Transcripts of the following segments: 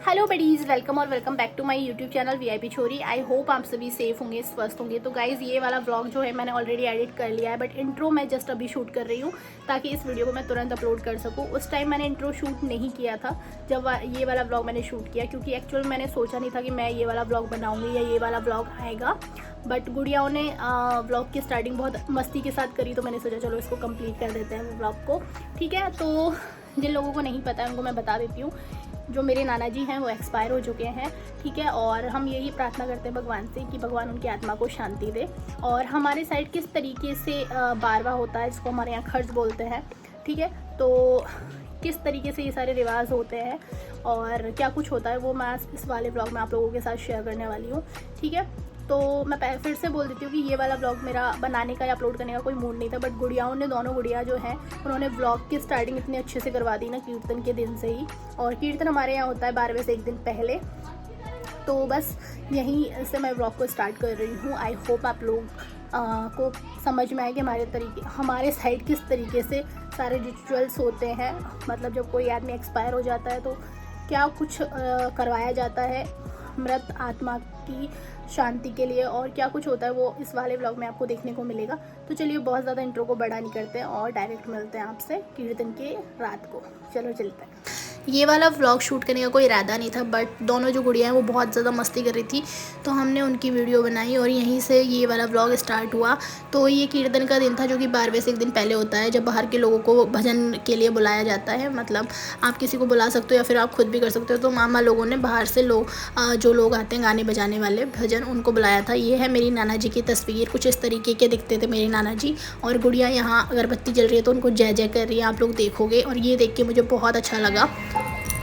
Hello buddies, welcome और welcome back to my YouTube channel VIP छोरी। I hope आप सभी सेफ होंगे, स्वस्थ होंगे। तो गाइज़, ये वाला व्लॉग जो है मैंने ऑलरेडी एडिट कर लिया है, बट इंट्रो मैं जस्ट अभी शूट कर रही हूँ ताकि इस वीडियो को मैं तुरंत अपलोड कर सकूँ। उस टाइम मैंने इंट्रो शूट नहीं किया था जब ये वाला व्लॉग मैंने शूट किया, क्योंकि एक्चुअल मैंने सोचा नहीं था कि मैं ये वाला व्लॉग बनाऊँगी या ये वाला व्लॉग आएगा। बट गुड़ियाओं ने व्लॉग की स्टार्टिंग बहुत मस्ती के साथ करी, तो मैंने सोचा चलो इसको कंप्लीट कर देते हैं व्लॉग को। ठीक है, तो जिन लोगों को नहीं पता है उनको मैं बता देती हूँ। जो मेरे नाना जी हैं वो एक्सपायर हो चुके हैं। ठीक है, और हम यही प्रार्थना करते हैं भगवान से कि भगवान उनकी आत्मा को शांति दे। और हमारे साइड किस तरीके से बारवा होता है, जिसको हमारे यहाँ खर्च बोलते हैं। ठीक है, तो किस तरीके से ये सारे रिवाज होते हैं और क्या कुछ होता है वो मैं इस वाले ब्लॉग में आप लोगों के साथ शेयर करने वाली हूँ। ठीक है, तो मैं फिर से बोल देती हूँ कि ये वाला व्लॉग मेरा बनाने का या अपलोड करने का कोई मूड नहीं था, बट गुड़ियाओं ने, दोनों गुड़िया जो हैं, उन्होंने व्लॉग की स्टार्टिंग इतने अच्छे से करवा दी ना कीर्तन के दिन से ही। और कीर्तन हमारे यहाँ होता है 12वें से एक दिन पहले, तो बस यहीं से मैं व्लॉग को स्टार्ट कर रही हूँ। आई होप आप लोग को समझ में आए कि हमारे साइड किस तरीके से सारे रिचुअल्स होते हैं। मतलब जब कोई आदमी एक्सपायर हो जाता है तो क्या कुछ करवाया जाता है मृत आत्मा की शांति के लिए, और क्या कुछ होता है वो इस वाले व्लॉग में आपको देखने को मिलेगा। तो चलिए बहुत ज़्यादा इंट्रो को बड़ा नहीं करते हैं और डायरेक्ट मिलते हैं आपसे कीर्तन के रात को। चलो चलते हैं। ये वाला व्लॉग शूट करने का कोई इरादा नहीं था, बट दोनों जो गुड़िया हैं वो बहुत ज़्यादा मस्ती कर रही थी, तो हमने उनकी वीडियो बनाई और यहीं से ये वाला व्लॉग स्टार्ट हुआ। तो ये कीर्तन का दिन था जो कि 12वें से एक दिन पहले होता है, जब बाहर के लोगों को भजन के लिए बुलाया जाता है। मतलब आप किसी को बुला सकते हो या फिर आप खुद भी कर सकते हो। तो मामा लोगों ने बाहर से जो लोग आते हैं गाने बजाने वाले भजन, उनको बुलाया था। ये है मेरी नाना जी की तस्वीर, कुछ इस तरीके के दिखते थे मेरे नाना जी। और गुड़िया यहाँ अगरबत्ती जल रही है तो उनको जय जय कर रही है, आप लोग देखोगे। और ये देख के मुझे बहुत अच्छा लगा।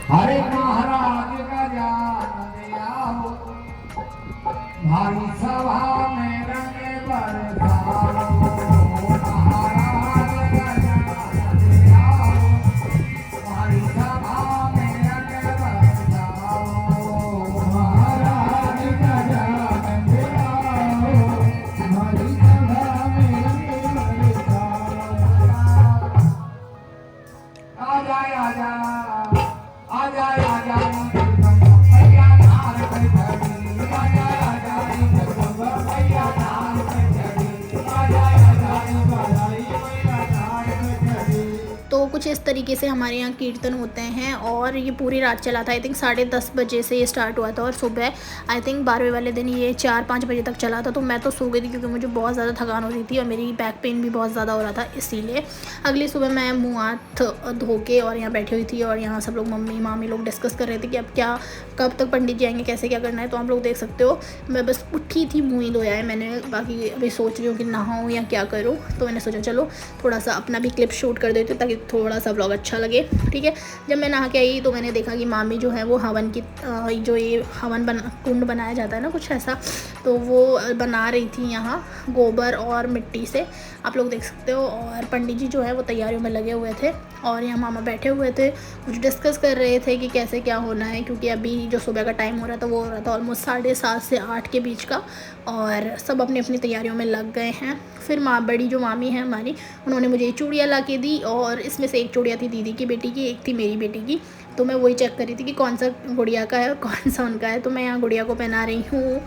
हरे महाराज का जान दिया हो, भाई सभा में रंग बरसाओ। महाराज का जान दिया हो, भाई सभा में रंग बरसाओ। महाराज का जान दिया हो, भाई सभा में रंग बरसाओ। आजा आजा आजा आजा भैया नार पे चढ़ी, आजा आजा भैया नार पे चढ़ी, आजा आजा बधाई भैया नार पे चढ़ी। तो कुछ इस तरीके से हमारे यहाँ कीर्तन होते हैं और ये पूरी रात चला था। आई थिंक 10:30 बजे से ये स्टार्ट हुआ था और सुबह आई थिंक 12वें वाले दिन ये 4-5 बजे तक चला था। तो मैं तो सो गई थी क्योंकि मुझे बहुत ज़्यादा थकान हो रही थी और मेरी बैक पेन भी बहुत ज़्यादा हो रहा था। इसीलिए अगली सुबह मैं मुँह हाथ धो के और यहाँ बैठी हुई थी और यहाँ सब लोग मम्मी मामी लोग डिस्कस कर रहे थे कि अब क्या, कब तक पंडित जी आएंगे, कैसे क्या करना है। तो आप लोग देख सकते हो मैं बस उठी थी, मुँह ही धोया है मैंने, बाकी अभी सोच रही हूँ कि नहाऊँ या क्या करूँ। तो मैंने सोचा चलो थोड़ा सा अपना भी क्लिप शूट कर देती हूँ ताकि थोड़ा सा व्लॉग अच्छा लगे। ठीक है, जब मैं नहा के आई तो मैंने देखा कि मामी जो है वो हवन की जो ये कुंड बनाया जाता है ना कुछ ऐसा, तो वो बना रही थी यहाँ गोबर और मिट्टी से, आप लोग देख सकते हो। और पंडित जी जो है वो तैयारियों में लगे हुए थे और यहाँ मामा बैठे हुए थे, कुछ डिस्कस कर रहे थे कि कैसे क्या होना है, क्योंकि अभी जो सुबह का टाइम हो रहा था वो हो रहा था ऑलमोस्ट 7:30 से 8 के बीच का, और सब अपनी अपनी तैयारियों में लग गए हैं। फिर बड़ी जो मामी है हमारी, उन्होंने मुझे चूड़ियाँ ला के दी और इसमें से एक चूड़िया थी दीदी की बेटी की, एक थी मेरी बेटी की। तो मैं वही चेक कर रही थी कि कौन सा गुड़िया का है और कौन सा उनका है। तो मैं यहाँ गुड़िया को पहना रही हूँ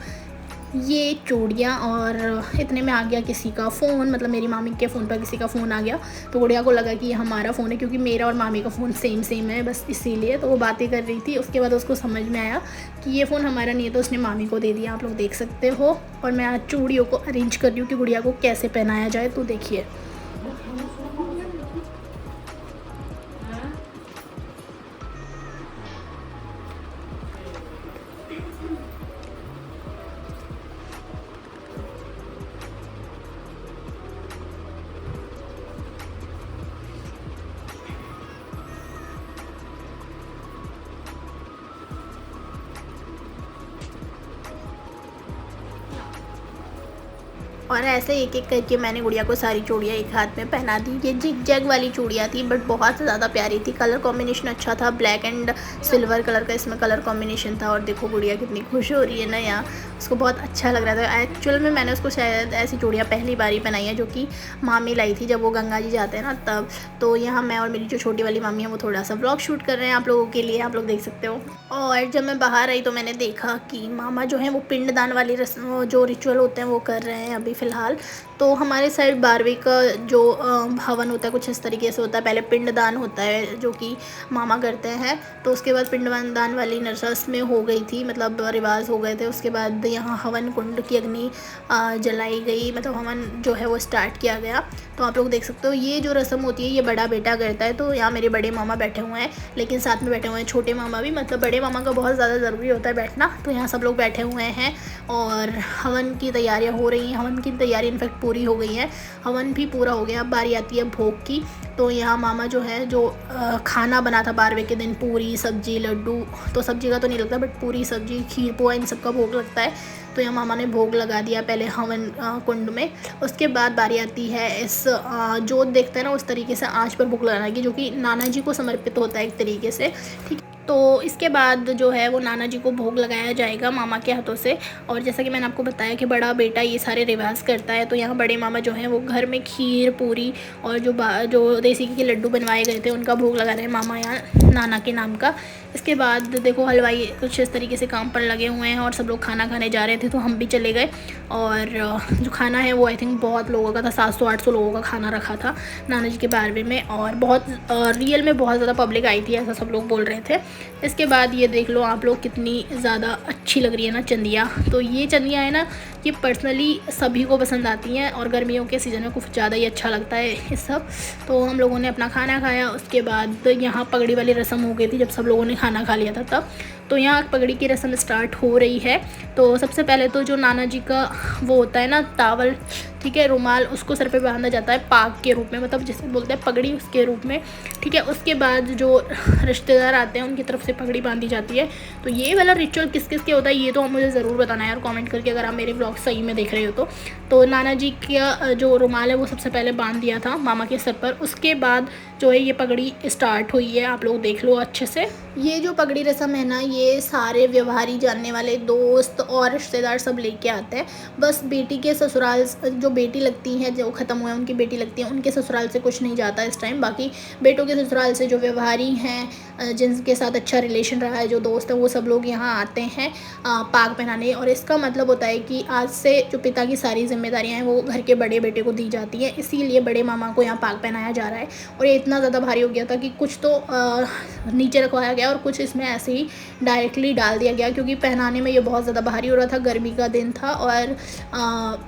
ये चूड़ियाँ, और इतने में आ गया किसी का फ़ोन, मतलब मेरी मामी के फ़ोन पर किसी का फ़ोन आ गया। तो गुड़िया को लगा कि ये हमारा फ़ोन है, क्योंकि मेरा और मामी का फ़ोन सेम है, बस इसीलिए। तो वो बातें कर रही थी। उसके बाद उसको समझ में आया कि ये फ़ोन हमारा नहीं है, तो उसने मामी को दे दिया, आप लोग देख सकते हो। और मैं आज चूड़ियों को अरेंज कर रही हूँ कि गुड़िया को कैसे पहनाया जाए, तो देखिए। और ऐसे एक एक करके मैंने गुड़िया को सारी चूड़ियाँ एक हाथ में पहना दी। ये जिग जैग वाली चूड़ियाँ थी, बट बहुत ज़्यादा प्यारी थी। कलर कॉम्बिनेशन अच्छा था, ब्लैक एंड सिल्वर कलर का इसमें कलर कॉम्बिनेशन था। और देखो गुड़िया कितनी खुश हो रही है ना यहाँ। उसको बहुत अच्छा लग रहा था। एक्चुअल में मैंने उसको शायद ऐसी चूड़ियाँ पहली बार ही पहनाई है, जो कि मामी लाई थी जब वो गंगा जी जाते हैं ना तब। तो यहाँ मैं और मेरी जो छोटी वाली मामी है वो थोड़ा सा व्लॉग शूट कर रहे हैं आप लोगों के लिए, आप लोग देख सकते हो। और जब मैं बाहर आई तो मैंने देखा कि मामा जो है वो पिंडदान वाली रस्म जो रिचुअल होते हैं वो कर रहे हैं अभी फ़िलहाल। तो हमारे साइड 12वीं का जो हवन होता है कुछ इस तरीके से होता है। पहले पिंडदान होता है जो कि मामा करते हैं, तो उसके बाद पिंडदान वाली रस्म में हो गई थी, मतलब रिवाज हो गए थे। उसके बाद यहाँ हवन कुंड की अग्नि जलाई गई, मतलब हवन जो है वो स्टार्ट किया गया। तो आप लोग देख सकते हो ये जो रस्म होती है ये बड़ा बेटा करता है। तो यहाँ मेरे बड़े मामा बैठे हुए हैं, लेकिन साथ में बैठे हुए हैं छोटे मामा भी, मतलब बड़े मामा का बहुत ज़्यादा ज़रूरी होता है बैठना। तो यहाँ सब लोग बैठे हुए हैं और हवन की तैयारियाँ हो रही हैं। हवन की तैयारी इनफेक्ट पूरी हो गई है, हवन भी पूरा हो गया। अब बारी आती है भोग की। तो यहाँ मामा जो है जो खाना बना था 12वें के दिन, पूरी सब्जी लड्डू, तो सब्जी का तो नहीं लगता बट पूरी सब्जी खीर पोहा इन सब का भोग लगता है। तो यहाँ मामा ने भोग लगा दिया पहले हवन कुंड में। उसके बाद बारी आती है इस जोत देखते हैं ना उस तरीके से आँच पर भोग लगाने की, जो कि नाना जी को समर्पित होता है एक तरीके से, ठीक। तो इसके बाद जो है वो नाना जी को भोग लगाया जाएगा मामा के हाथों से। और जैसा कि मैंने आपको बताया कि बड़ा बेटा ये सारे रिवाज करता है, तो यहाँ बड़े मामा जो हैं वो घर में खीर पूरी और जो देसी घी के लड्डू बनवाए गए थे उनका भोग लगा रहे हैं मामा यहाँ नाना के नाम का। इसके बाद देखो हलवाई कुछ इस तरीके से काम पर लगे हुए हैं और सब लोग खाना खाने जा रहे थे, तो हम भी चले गए। और जो खाना है वो आई थिंक बहुत लोगों का था, 700-800 लोगों का खाना रखा था नाना जी के 12वें में। और बहुत रियल में बहुत ज़्यादा पब्लिक आई थी, ऐसा सब लोग बोल रहे थे। इसके बाद ये देख लो आप लोग कितनी ज़्यादा अच्छी लग रही है ना चंदिया। तो ये चंदिया है ना ये पर्सनली सभी को पसंद आती हैं और गर्मियों के सीज़न में कुछ ज़्यादा ही अच्छा लगता है ये सब। तो हम लोगों ने अपना खाना खाया। उसके बाद यहाँ पगड़ी वाली रस्म हो गई थी जब सब लोगों ने खाना खा लिया था तब। तो यहाँ पगड़ी की रस्म स्टार्ट हो रही है। तो सबसे पहले तो जो नाना जी का वो होता है ना टावल, ठीक है, रुमाल, उसको सर पे बांधा जाता है पाग के रूप में, मतलब जिसे बोलते हैं पगड़ी उसके रूप में, ठीक है। उसके बाद जो रिश्तेदार आते हैं उनकी तरफ से पगड़ी बांधी जाती है। तो ये वाला रिचुअल किस किस के होता है ये तो मुझे ज़रूर बताना है यार कमेंट करके, अगर आप मेरे ब्लॉग सही में देख रहे हो तो नाना जी का जो रुमाल है वो सबसे पहले बांध दिया था मामा के सर पर। उसके बाद जो है ये पगड़ी स्टार्ट हुई है, आप लोग देख लो अच्छे से। ये जो पगड़ी रस्म है ना ये सारे व्यवहारी जानने वाले दोस्त और रिश्तेदार सब लेके आते हैं। बस बेटी के ससुराल जो बेटी लगती है जो ख़त्म हुए उनकी बेटी लगती है उनके ससुराल से कुछ नहीं जाता इस टाइम। बाकी बेटों के ससुराल से जो व्यवहारी हैं जिनके साथ अच्छा रिलेशन रहा है जो दोस्त है वो सब लोग यहाँ आते हैं पाग पहनाने। और इसका मतलब होता है कि आज से जो पिता की सारी जिम्मेदारियाँ हैं वो घर के बड़े बेटे को दी जाती हैं, इसीलिए बड़े मामा को यहाँ पाग पहनाया जा रहा है। और ये इतना ज़्यादा भारी हो गया था कि कुछ तो नीचे रखवाया गया और कुछ इसमें ऐसे ही डायरेक्टली डाल दिया गया, क्योंकि पहनाने में ये बहुत ज़्यादा भारी हो रहा था, गर्मी का दिन था और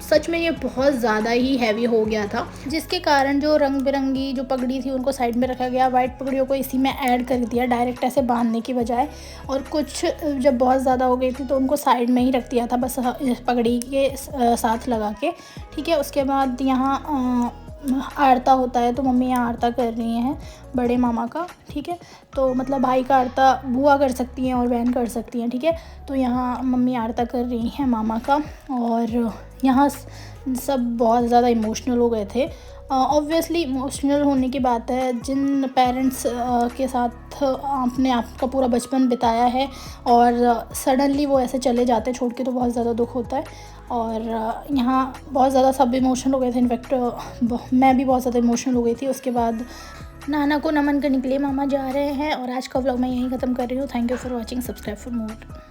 सच में ये बहुत ज़्यादा ही हैवी हो गया था, जिसके कारण जो रंग बिरंगी जो पगड़ी थी उनको साइड में रखा गया, वाइट पगड़ियों को इसी में ऐड कर दिया डायरेक्ट ऐसे बांधने की बजाय। और कुछ जब बहुत ज़्यादा हो गई थी तो उनको साइड में ही रख दिया था बस पगड़ी के साथ लगा के, ठीक है। उसके बाद यहाँ आरता होता है, तो मम्मी यहाँ आरता कर रही हैं बड़े मामा का, ठीक है। तो मतलब भाई का आरता बुआ कर सकती हैं और बहन कर सकती हैं, ठीक है। तो यहाँ मम्मी आरता कर रही हैं मामा का। और यहाँ सब बहुत ज़्यादा इमोशनल हो गए थे। ऑब्वियसली इमोशनल होने की बात है, जिन पेरेंट्स के साथ आपने आपका पूरा बचपन बिताया है और सडनली वो ऐसे चले जाते हैं छोड़ के, तो बहुत ज़्यादा दुख होता है। और यहाँ बहुत ज़्यादा सब इमोशनल हो गए थे, इनफैक्ट मैं भी बहुत ज़्यादा इमोशनल हो गई थी। उसके बाद नाना को नमन करने के लिए मामा जा रहे हैं। और आज का व्लॉग मैं यहीं ख़त्म कर रही हूँ। Thank you for watching, subscribe for more.